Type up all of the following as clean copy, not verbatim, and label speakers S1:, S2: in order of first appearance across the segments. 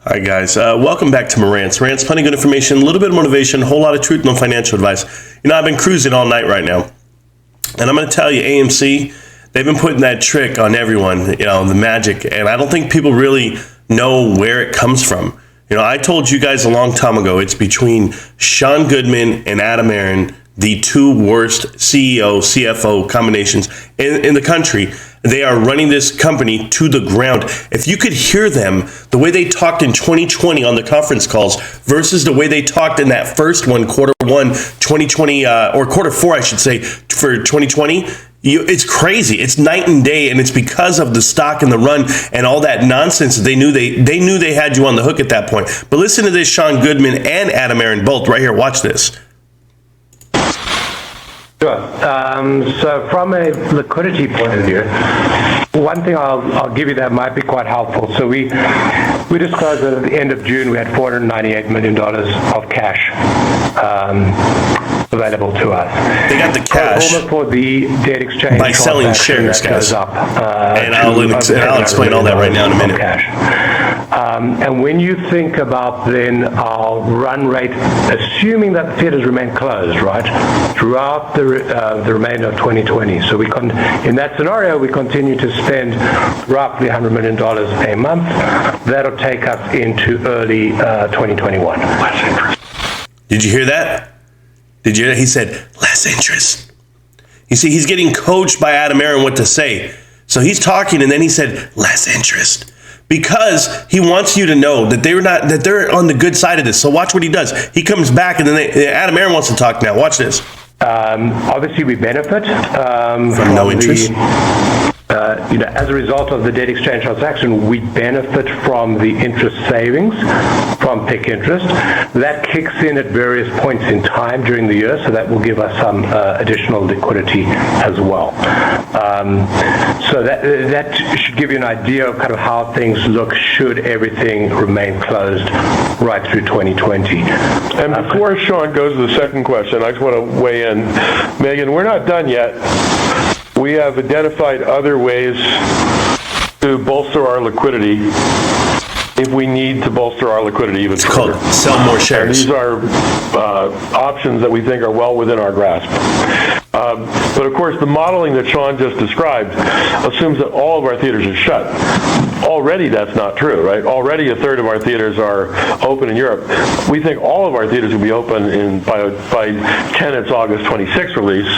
S1: All right, guys, welcome back to Marantz. Rants, plenty of good information, a little bit of motivation, a whole lot of truth, no financial advice. You know, I've been cruising all night right now, and I'm going to tell you, AMC, they've been putting that trick on everyone, you know, the magic, and I don't think people really know where it comes from. You know, I told you guys a long time ago, it's between Sean Goodman and Adam Aron, the two worst CEO, CFO combinations in the country. They are running this company to the ground. If you could hear them, the way they talked in 2020 on the conference calls versus the way they talked in that first one, quarter one, 2020, or quarter four, I should say, for 2020, it's crazy. It's night and day, and it's because of the stock and the run and all that nonsense that they knew they had you on the hook at that point. But listen to this, Sean Goodman and Adam Aron both right here. Watch this.
S2: Sure. So from a liquidity point of view, one thing I'll give you that might be quite helpful. So we disclosed that at the end of June we had $498 million of cash available to us.
S1: They got the cash
S2: for the debt exchange
S1: by selling shares, guys. And I'll explain all that right now in a minute.
S2: And when you think about then our run rate, assuming that the theaters remain closed, right, throughout the remainder of 2020. So in that scenario, we continue to spend roughly $100 million a month. That'll take us into early 2021.
S1: Did you hear that? Did you hear that? He said, less interest. You see, he's getting coached by Adam Aron what to say. So he's talking, and then he said, less interest. Because he wants you to know that they're on the good side of this. So watch what he does. He comes back, and then Adam Aron wants to talk now. Watch this.
S2: Obviously, we benefit
S1: from no interest.
S2: As a result of the debt exchange transaction, we benefit from the interest savings from PIK interest. That kicks in at various points in time during the year, so that will give us some additional liquidity as well. So that should give you an idea of kind of how things look should everything remain closed right through 2020.
S3: And before Sean goes to the second question, I just want to weigh in. Megan, we're not done yet. We have identified other ways to bolster our liquidity if we need to bolster our liquidity even further.
S1: It's called sell more shares.
S3: And these are options that we think are well within our grasp. But of course, the modeling that Sean just described assumes that all of our theaters are shut. Already that's not true, right? Already a third of our theaters are open in Europe. We think all of our theaters will be open by Tenet's August 26th release.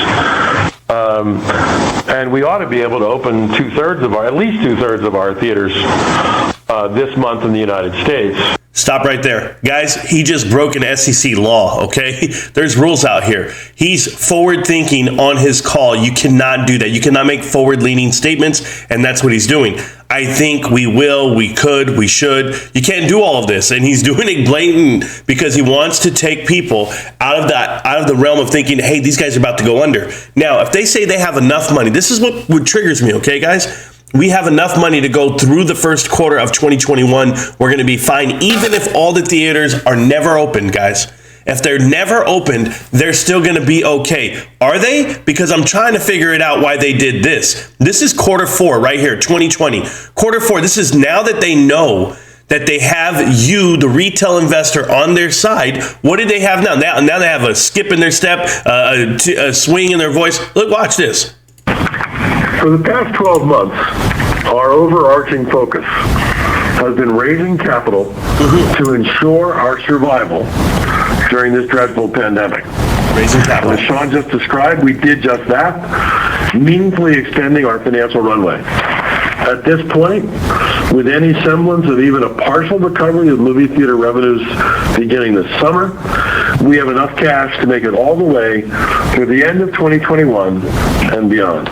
S3: And we ought to be able to open at least two-thirds of our theaters this month in the United States.
S1: Stop right there. Guys, he just broke an SEC law, okay? There's rules out here. He's forward-thinking on his call. You cannot do that. You cannot make forward-leaning statements, and that's what he's doing. I think we will, we could, we should. You can't do all of this, and he's doing it blatant because he wants to take people out of the realm of thinking, hey, these guys are about to go under. Now, if they say they have enough money, this is what triggers me, okay, guys? We have enough money to go through the first quarter of 2021. We're going to be fine, even if all the theaters are never opened, guys. If they're never opened, they're still going to be okay. Are they? Because I'm trying to figure it out why they did this. This is quarter four right here, 2020. Quarter four, this is now that they know that they have you, the retail investor, on their side. What did they have now? Now they have a skip in their step, a swing in their voice. Look, watch this.
S4: For the past 12 months, our overarching focus has been raising capital to ensure our survival during this dreadful pandemic.
S1: Raising capital.
S4: As Sean just described, we did just that, meaningfully extending our financial runway. At this point, with any semblance of even a partial recovery of movie theater revenues beginning this summer, we have enough cash to make it all the way through the end of 2021 and beyond.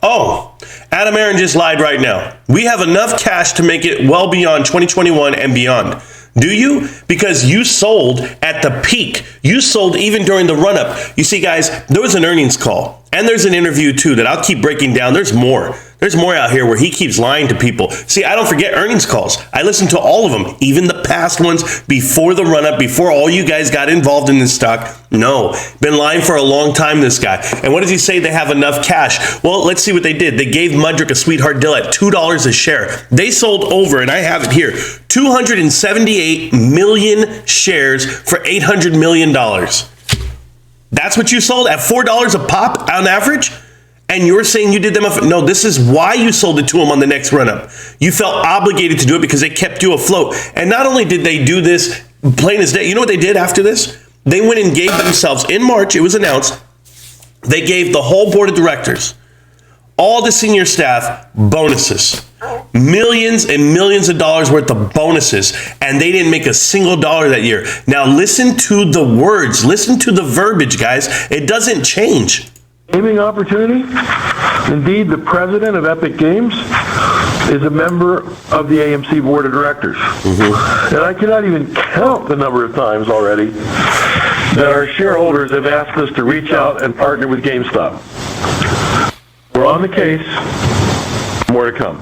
S1: Oh, Adam Aron just lied right now. We have enough cash to make it well beyond 2021 and beyond. Do you? Because you sold at the peak. You sold even during the run-up. You see, guys, there was an earnings call, and there's an interview, too, that I'll keep breaking down. There's more. There's more out here where he keeps lying to people. See, I don't forget earnings calls. I listen to all of them, even the past ones before the run-up, before all you guys got involved in this stock. No, been lying for a long time, this guy. And what does he say? They have enough cash. Well, let's see what they did. They gave Mudrick a sweetheart deal at $2 a share. They sold over, and I have it here, 278 million shares for $800 million. That's what you sold at $4 a pop on average? And you're saying you did them up? No, this is why you sold it to them on the next run up. You felt obligated to do it because they kept you afloat. And not only did they do this plain as day, you know what they did after this? They went and gave themselves, in March, it was announced, they gave the whole board of directors, all the senior staff, bonuses. Millions and millions of dollars worth of bonuses, and they didn't make a single dollar that year. Now listen to the words, listen to the verbiage, guys. It doesn't change.
S3: Gaming opportunity. Indeed, the president of Epic Games is a member of the AMC board of directors. And I cannot even count the number of times already that our shareholders have asked us to reach out and partner with GameStop. We're on the case. More to come.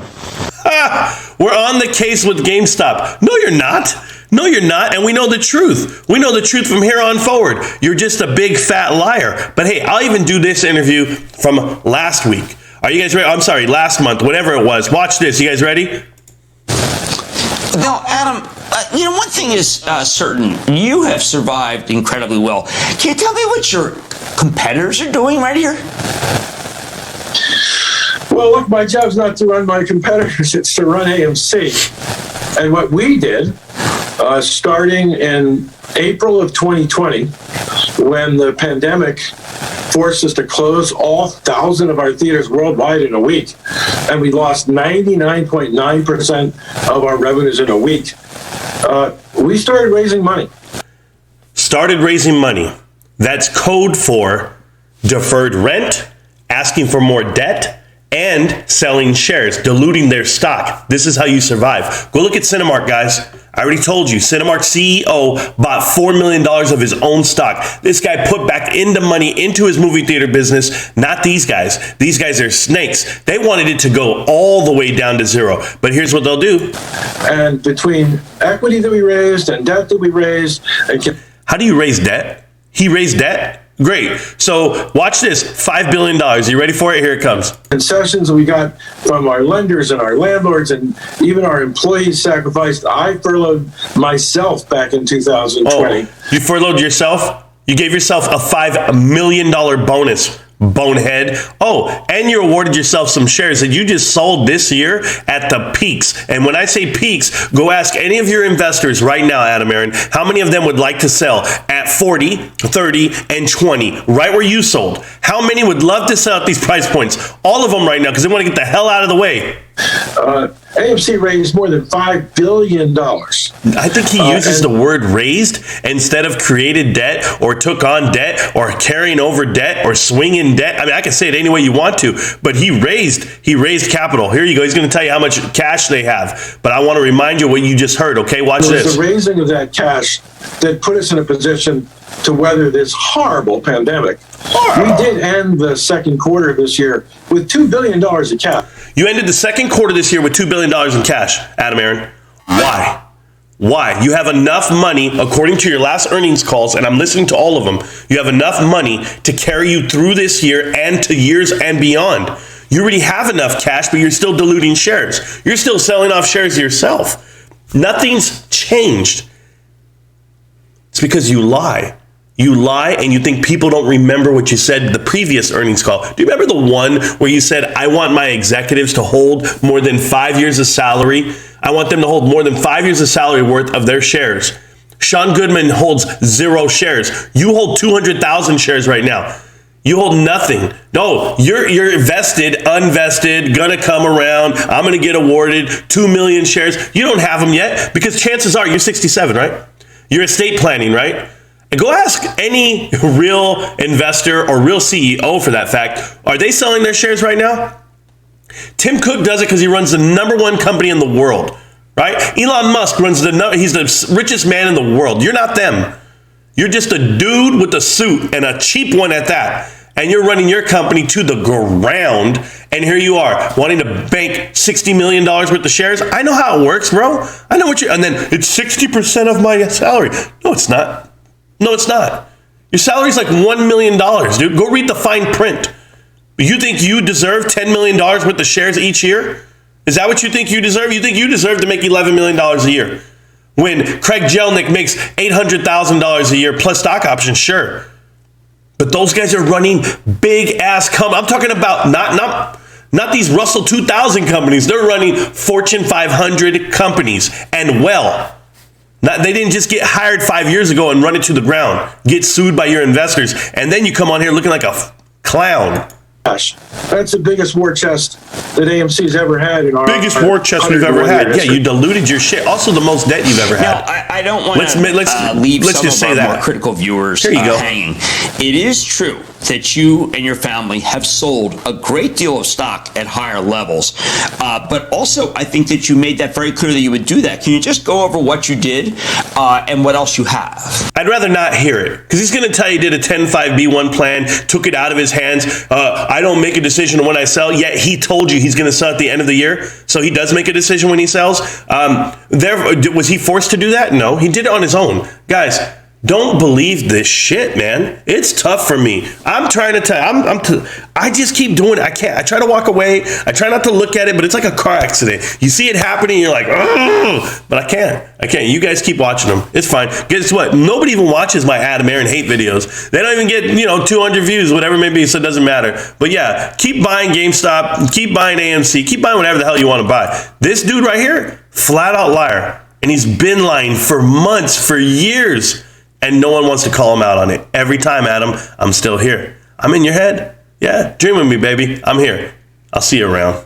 S1: We're on the case with GameStop. No, you're not. No, you're not. And we know the truth. We know the truth from here on forward. You're just a big fat liar. But hey, I'll even do this interview from last week. Are you guys ready? I'm sorry, last month, whatever it was. Watch this. You guys ready?
S5: Now, Adam, one thing is certain. You have survived incredibly well. Can you tell me what your competitors are doing right here?
S6: Well, look, my job's not to run my competitors, it's to run AMC. And what we did, starting in April of 2020, when the pandemic forced us to close all 1,000 of our theaters worldwide in a week, and we lost 99.9% of our revenues in a week, we started raising money.
S1: Started raising money. That's code for deferred rent, asking for more debt, and selling shares, diluting their stock. This is how you survive. Go look at Cinemark, guys. I already told you, Cinemark CEO bought $4 million of his own stock. This guy put back into money into his movie theater business, not these guys. These guys are snakes. They wanted it to go all the way down to zero. But here's what they'll do.
S6: And between equity that we raised and debt that we raised.
S1: How do you raise debt? He raised debt? Great. So watch this, $5 billion. You ready for it? Here it comes.
S6: Concessions we got from our lenders and our landlords and even our employees sacrificed. I furloughed myself back in 2020.
S1: Oh, you furloughed yourself? You gave yourself a $5 million bonus, bonehead. Oh, and you awarded yourself some shares that you just sold this year at the peaks. And when I say peaks, go ask any of your investors right now, Adam, Aron, how many of them would like to sell at 40, 30, and 20, right where you sold? How many would love to sell at these price points? All of them right now, because they want to get the hell out of the way.
S6: AMC raised more than $5 billion.
S1: I think he uses the word raised instead of created debt or took on debt or carrying over debt or swinging debt. I mean, I can say it any way you want to, but he raised capital. Here you go. He's going to tell you how much cash they have. But I want to remind you what you just heard, okay? Watch this.
S6: It was the raising of that cash that put us in a position to weather this horrible pandemic. We did end the second quarter of this year with $2 billion of cash.
S1: You ended the second quarter this year with $2 billion in cash, Adam, Aron. Why? Why? You have enough money, according to your last earnings calls, and I'm listening to all of them, you have enough money to carry you through this year and to years and beyond. You already have enough cash, but you're still diluting shares. You're still selling off shares yourself. Nothing's changed. It's because you lie. You lie and you think people don't remember what you said the previous earnings call. Do you remember the one where you said, I want my executives to hold more than 5 years of salary? I want them to hold more than 5 years of salary worth of their shares. Sean Goodman holds 0 shares. You hold 200,000 shares right now. You hold nothing. No, you're vested, unvested, gonna come around. I'm gonna get awarded 2 million shares. You don't have them yet because chances are you're 67, right? You're estate planning, right? And go ask any real investor or real CEO for that fact, are they selling their shares right now? Tim Cook does it because he runs the #1 company in the world, right? Elon Musk he's the richest man in the world. You're not them. You're just a dude with a suit and a cheap one at that. And you're running your company to the ground. And here you are wanting to bank $60 million worth of shares. I know how it works, bro. I know and then it's 60% of my salary. No, it's not. No, it's not. Your salary's like $1 million, dude. Go read the fine print. You think you deserve $10 million worth of shares each year? Is that what you think you deserve? You think you deserve to make $11 million a year? When Craig Jelnick makes $800,000 a year plus stock options, sure. But those guys are running big ass companies. I'm talking about not these Russell 2000 companies. They're running Fortune 500 companies, and they didn't just get hired 5 years ago and run it to the ground, get sued by your investors, and then you come on here looking like a clown.
S6: Gosh, that's the biggest war chest that AMC's ever had in our
S1: biggest war chest we've ever had. Yeah, you diluted your shit. Also, the most debt you've ever had.
S5: Now, I don't want to leave some of our more critical viewers hanging. It is true that you and your family have sold a great deal of stock at higher levels, but also I think that you made that very clear that you would do that. Can you just go over what you did and what else you have?
S1: I'd rather not hear it, because he's going to tell you he did a 10-5B1 plan, took it out of his hands. I don't make a decision when I sell, yet he told you he's going to sell at the end of the year, so he does make a decision when he sells. Was he forced to do that? No, he did it on his own. Guys, don't believe this shit, man. It's tough for me. I'm trying to tell. I just keep doing it. I can't. I try to walk away. I try not to look at it, but it's like a car accident. You see it happening, you're like, oh, but I can't. You guys keep watching them. It's fine. Guess what? Nobody even watches my Adam Aron hate videos. They don't even get 200 views, whatever it may be. So it doesn't matter. But yeah, keep buying GameStop. Keep buying AMC. Keep buying whatever the hell you want to buy. This dude right here, flat out liar, and he's been lying for months, for years. And no one wants to call him out on it. Every time, Adam, I'm still here. I'm in your head. Yeah, dream with me, baby. I'm here. I'll see you around.